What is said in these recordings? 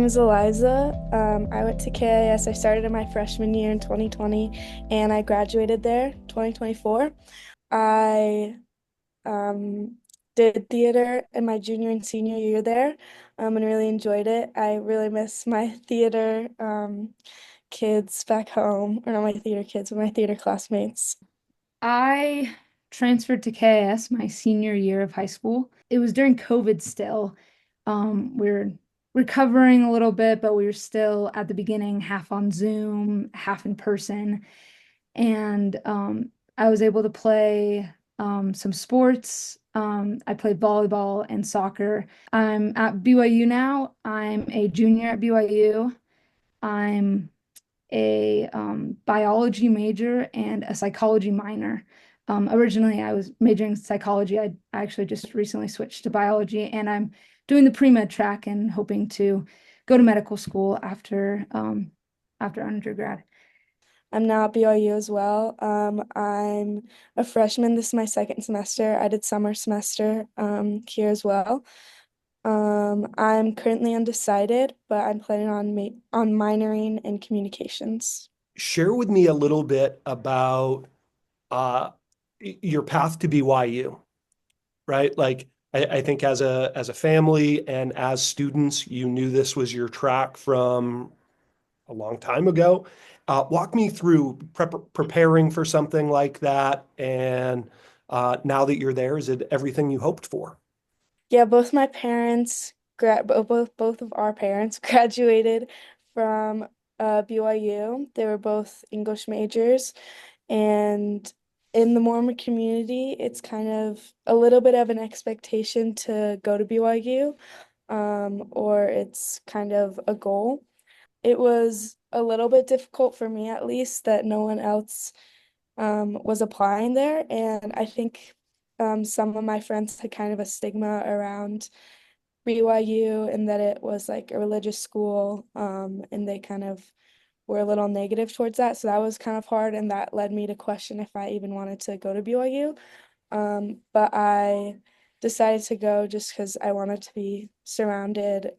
name is Eliza. I went to KIS. I started in my freshman year in 2020 and I graduated there 2024. I did theater in my junior and senior year there and really enjoyed it. I really miss my theater kids back home, or not my theater kids, but my theater classmates. I transferred to KIS my senior year of high school. It was during COVID still. We were recovering a little bit, but we were still at the beginning, half on Zoom, half in person. And I was able to play some sports. I played volleyball and soccer. I'm at BYU now. I'm a junior at BYU. I'm a biology major and a psychology minor. Originally, I was majoring in psychology. I actually just recently switched to biology, and I'm doing the pre-med track and hoping to go to medical school after undergrad. I'm now at BYU as well. I'm a freshman. This is my second semester. I did summer semester here as well. I'm currently undecided, but I'm planning on minoring in communications. Share with me a little bit about uh, your path to BYU, right? Like I think as a family and as students, you knew this was your track from a long time ago. Walk me through preparing for something like that, and now that you're there, is it everything you hoped for? Yeah, both my parents, both of our parents graduated from BYU. They were both English majors, and in the Mormon community, it's kind of a little bit of an expectation to go to BYU, or it's kind of a goal. It was a little bit difficult for me, at least, that no one else was applying there. And I think some of my friends had kind of a stigma around BYU and that it was like a religious school, and they kind of were a little negative towards that. So that was kind of hard, and that led me to question if I even wanted to go to BYU. But I decided to go just because I wanted to be surrounded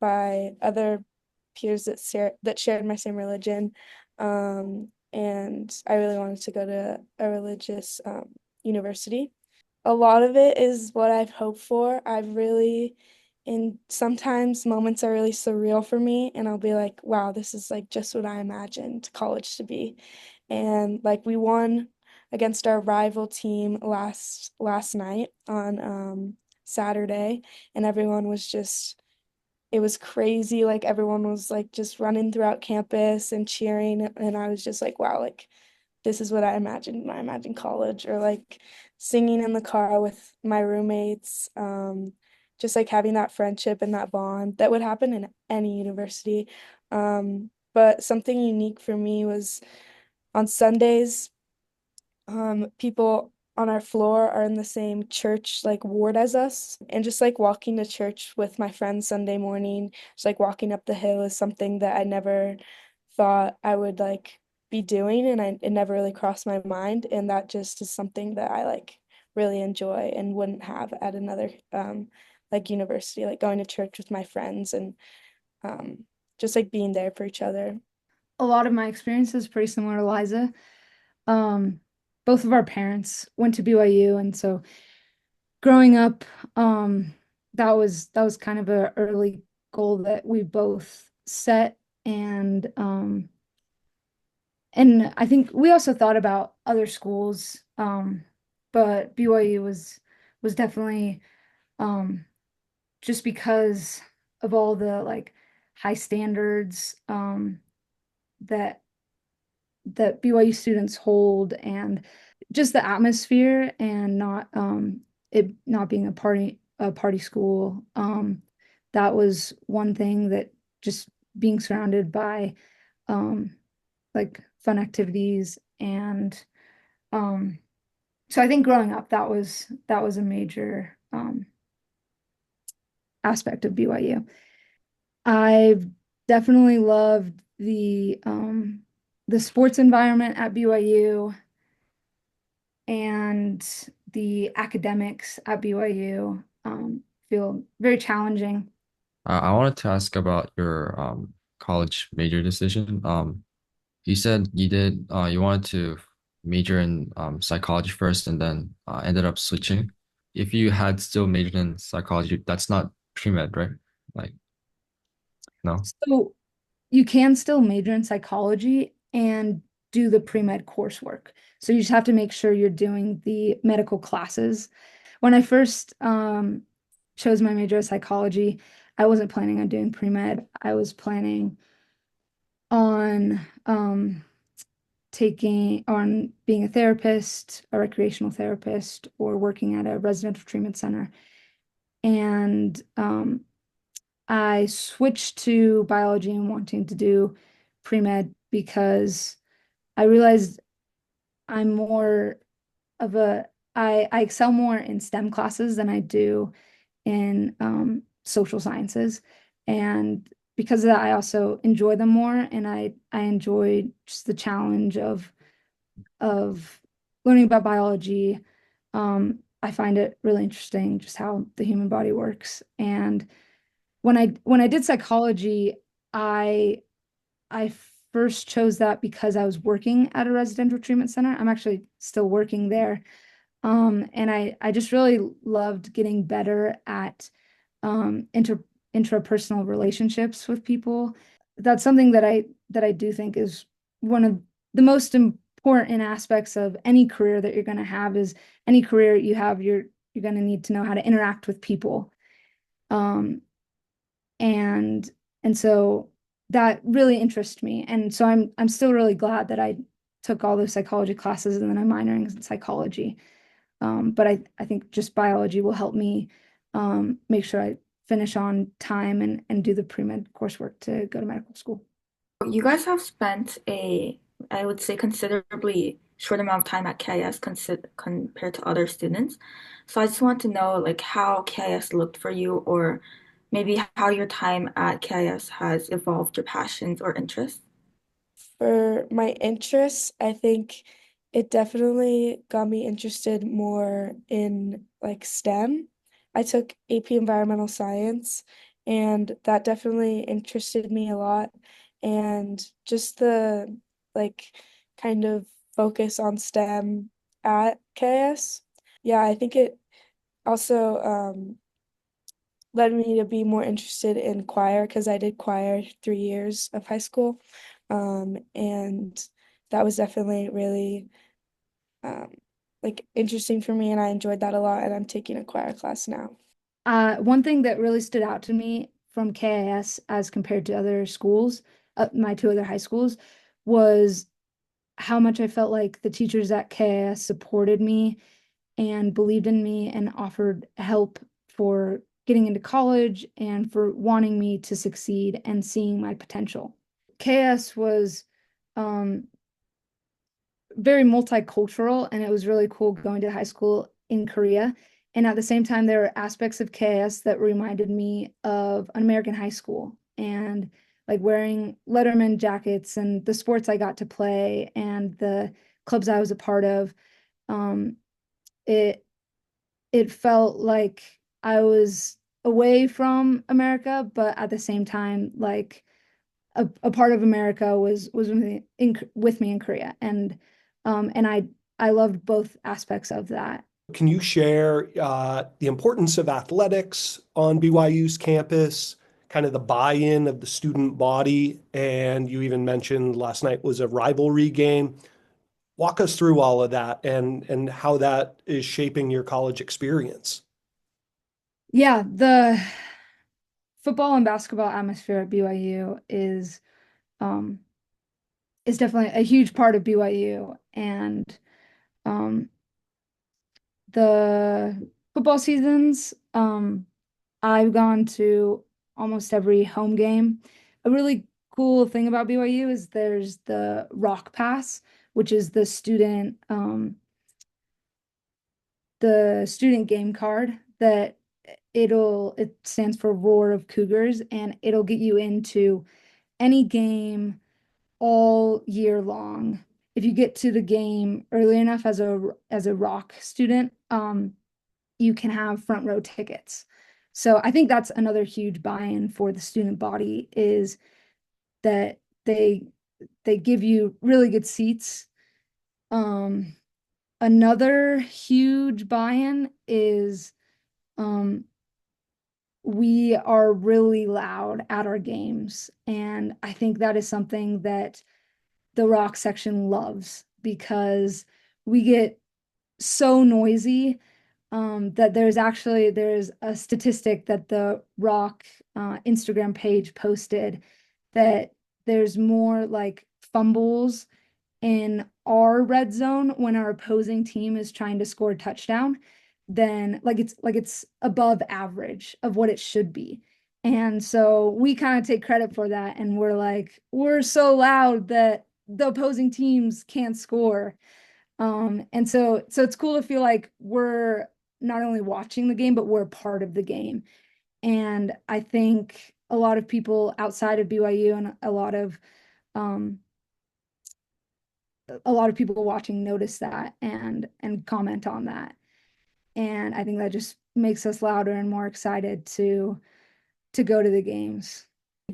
by other peers that shared my same religion. And I really wanted to go to a religious university. A lot of it is what I've hoped for. And sometimes moments are really surreal for me, and I'll be like, wow, this is like just what I imagined college to be. And like we won against our rival team last night on Saturday, and everyone was just it was crazy. Like everyone was like just running throughout campus and cheering. And I was just like, wow, like this is what I imagined when I imagined college, or like singing in the car with my roommates. Just like having that friendship and that bond that would happen in any university. But something unique for me was on Sundays, people on our floor are in the same church like ward as us, and just like walking to church with my friends Sunday morning, just like walking up the hill is something that I never thought I would like be doing, and it never really crossed my mind, and that just is something that I like really enjoy and wouldn't have at another like university, like going to church with my friends and um just like being there for each other. A lot of my experience is pretty similar to Liza. Um, Both of our parents went to BYU, and so growing up, that was kind of a early goal that we both set, and I think we also thought about other schools, but BYU was definitely um, just because of all the like high standards that BYU students hold, and just the atmosphere, and not it not being a party school. That was one thing, that just being surrounded by um like fun activities, and um so I think growing up, that was a major aspect of BYU. I've definitely loved the sports environment at BYU, and the academics at BYU feel very challenging. I wanted to ask about your college major decision. You said you wanted to major in psychology first and then ended up switching. If you had still majored in psychology, that's not pre-med, right? Like, no? So you can still major in psychology and do the pre-med coursework. So you just have to make sure you're doing the medical classes. When I first chose my major as psychology, I wasn't planning on doing pre-med. I was planning on taking on being a therapist, a recreational therapist, or working at a residential treatment center. And I switched to biology and wanting to do pre-med because I realized I'm more of a I excel more in STEM classes than I do in social sciences. And because of that, I also enjoy them more and I enjoy just the challenge of learning about biology. I find it really interesting just how the human body works. And when I did psychology, I I first chose that because I was working at a residential treatment center. I'm actually still working there. And I just really loved getting better at intrapersonal relationships with people. That's something that I do think is one of the most important aspects of any career that you're going to have is any career you have, you're going to need to know how to interact with people. Um, and and so that really interests me. And so I'm still really glad that I took all those psychology classes and then I'm minoring in psychology. But I think just biology will help me make sure I finish on time and do the pre-med coursework to go to medical school. You guys have spent I would say, considerably short amount of time at KIS compared to other students. So I just want to know, like, how KIS looked for you, or maybe how your time at KIS has evolved your passions or interests. For my interests, I think it definitely got me interested more in like STEM. I took AP Environmental Science, and that definitely interested me a lot. And just the like kind of focus on STEM at KS. Yeah, I think it also led me to be more interested in choir because I did choir 3 years of high school. And that was definitely really um, like interesting for me, and I enjoyed that a lot. And I'm taking a choir class now. One thing that really stood out to me from KIS as compared to other schools, my two other high schools, was how much I felt like the teachers at KIS supported me and believed in me and offered help for getting into college and for wanting me to succeed and seeing my potential. KS was um, very multicultural, and it was really cool going to high school in Korea. And at the same time, there were aspects of KS that reminded me of an American high school and like wearing Letterman jackets and the sports I got to play and the clubs I was a part of. Um, it it felt like I was away from America, but at the same time, like a part of America was with me in Korea, and I loved both aspects of that. Can you share the importance of athletics on BYU's campus, kind of the buy-in of the student body? And you even mentioned last night was a rivalry game. Walk us through all of that and how that is shaping your college experience. Yeah, the football and basketball atmosphere at BYU um is definitely a huge part of BYU, and um the football seasons, I've gone to almost every home game. A really cool thing about BYU is there's the Rock Pass, which is the student game card that it stands for Roar of Cougars, and it'll get you into any game all year long. If you get to the game early enough as a rock student, you can have front row tickets. So I think that's another huge buy-in for the student body is that they give you really good seats. Um, Another huge buy-in is we are really loud at our games. And I think that is something that the rock section loves because we get so noisy that there's a statistic that the rock Instagram page posted that there's more like fumbles in our red zone when our opposing team is trying to score a touchdown, then like it's above average of what it should be. And so we kind of take credit for that, and we're like, we're so loud that the opposing teams can't score. And so it's cool to feel like we're not only watching the game, but we're part of the game. And I think a lot of people outside of BYU and um a lot of people watching notice that and comment on that. And I think that just makes us louder and more excited to go to the games.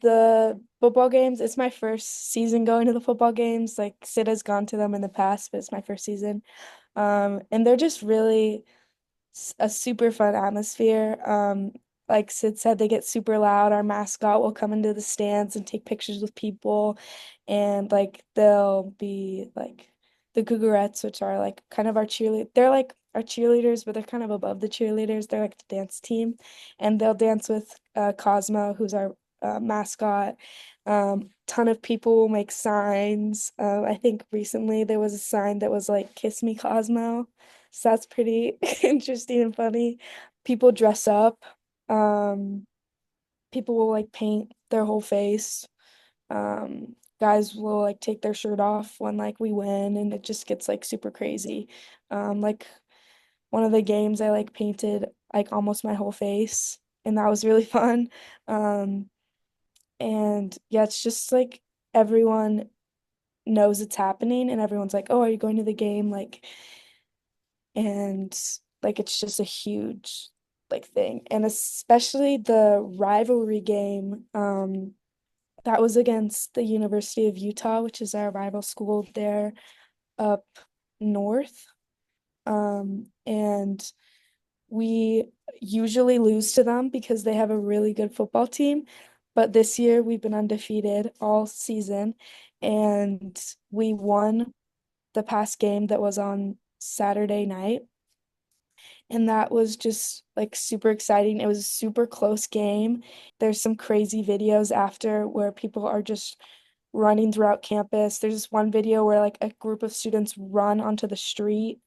The football games, it's my first season going to the football games. Like Sid has gone to them in the past, but it's my first season. And they're just really a super fun atmosphere. Like Sid said, they get super loud. Our mascot will come into the stands and take pictures with people, and like they'll be like the Cougarettes, which are like kind of our cheerlead. They're like our cheerleaders, but they're kind of above the cheerleaders. They're like the dance team, and they'll dance with Cosmo, who's our mascot. Ton of people will make signs. I think recently there was a sign that was like "Kiss me, Cosmo." So that's pretty interesting and funny. People dress up. Um, People will like paint their whole face. Guys will like take their shirt off when like we win, and it just gets like super crazy. Like one of the games I like painted like almost my whole face, and that was really fun. Um, and yeah, it's just like everyone knows it's happening, and everyone's like, "Oh, are you going to the game?" And like it's just a huge like thing, and especially the rivalry game that was against the University of Utah, which is our rival school there up north. And we usually lose to them because they have a really good football team, but this year we've been undefeated all season, and we won the past game that was on Saturday night. And that was just like super exciting. It was a super close game. There's some crazy videos after where people are just running throughout campus. There's this one video where like a group of students run onto the street.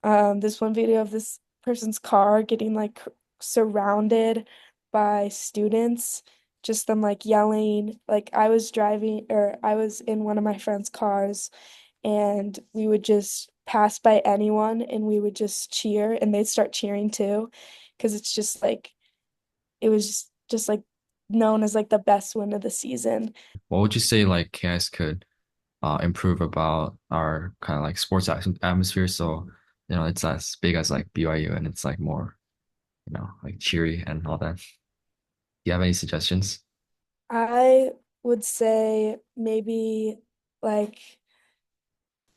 This one video of this person's car getting like surrounded by students, just them like yelling. Like I was driving, or I was in one of my friend's cars, and we would just pass by anyone and we would just cheer, and they'd start cheering too, because it's just like it was just like known as like the best win of the season. What would you say like KS could improve about our kind of like sports atmosphere? So, it's as big as like BYU and it's like more, like cheery and all that. Do you have any suggestions? I would say maybe like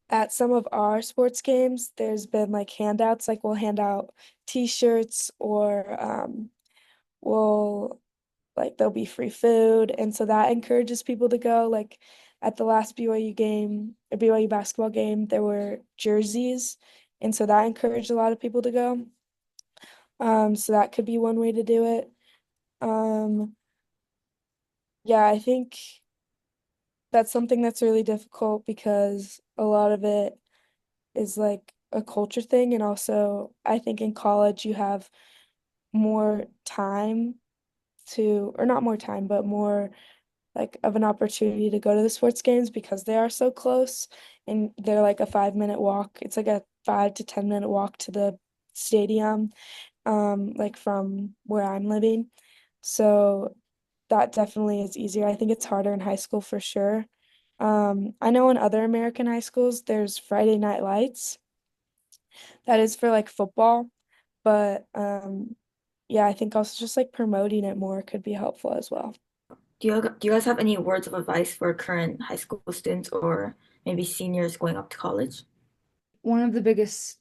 at some of our sports games, there's been like handouts, like we'll hand out t-shirts, or we'll like there'll be free food, and so that encourages people to go. Like at the last BYU game, a BYU basketball game, there were jerseys, and so that encouraged a lot of people to go. So that could be one way to do it. Um, yeah, I think that's something that's really difficult because a lot of it is like a culture thing, and also I think in college you have more time to, or not more time, but more like of an opportunity to go to the sports games because they are so close, and they're like a 5 minute walk. It's like a 5 to 10 minute walk to the stadium, like from where I'm living. So that definitely is easier. I think it's harder in high school for sure. I know in other American high schools, there's Friday Night Lights. That is for like football, but yeah, I think also just like promoting it more could be helpful as well. Do you guys have any words of advice for current high school students or maybe seniors going up to college? One of the biggest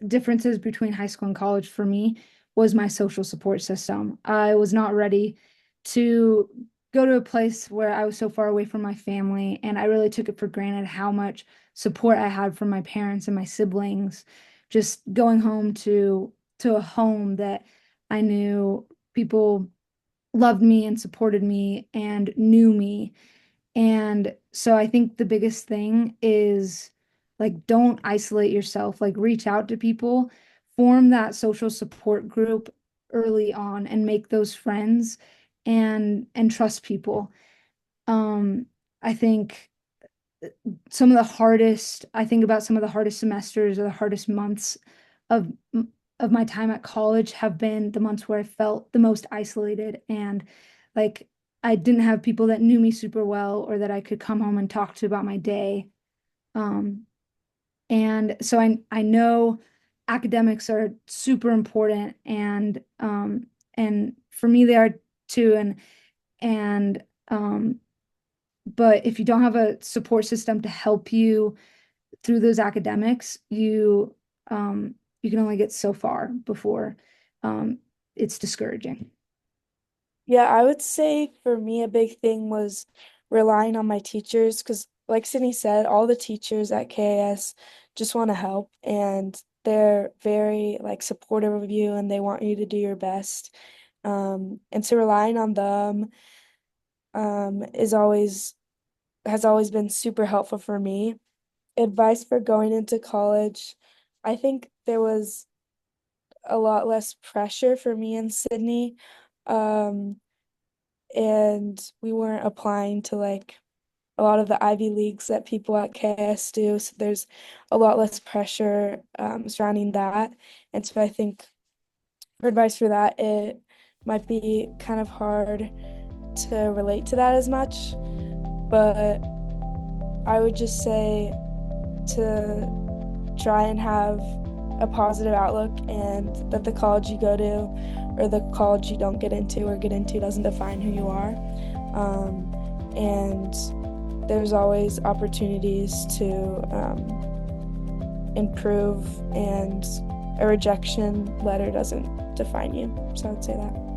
differences between high school and college for me was my social support system. I was not ready to go to a place where I was so far away from my family, and I really took it for granted how much support I had from my parents and my siblings. Just going home to a home that I knew people loved me and supported me and knew me. And so I think the biggest thing is like don't isolate yourself, like reach out to people, form that social support group early on and make those friends and trust people. Um I think I think about some of the hardest semesters or the hardest months of of my time at college have been the months where I felt the most isolated and like I didn't have people that knew me super well or that I could come home and talk to about my day. Um, and so I know academics are super important and for me they are too and but if you don't have a support system to help you through those academics, you can only get so far before um, it's discouraging. Yeah, I would say for me, a big thing was relying on my teachers because, like Sydney said, all the teachers at KAS just want to help and they're very like supportive of you and they want you to do your best. And so relying on them is always has always been super helpful for me. Advice for going into college, I think there was a lot less pressure for me in Sydney. Um, and we weren't applying to like a lot of the Ivy Leagues that people at KS do. So there's a lot less pressure surrounding that. And so I think for advice for that, it might be kind of hard to relate to that as much. But I would just say to try and have a positive outlook and that the college you go to or the college you don't get into or get into doesn't define who you are. And there's always opportunities to improve, and a rejection letter doesn't define you. So I would say that.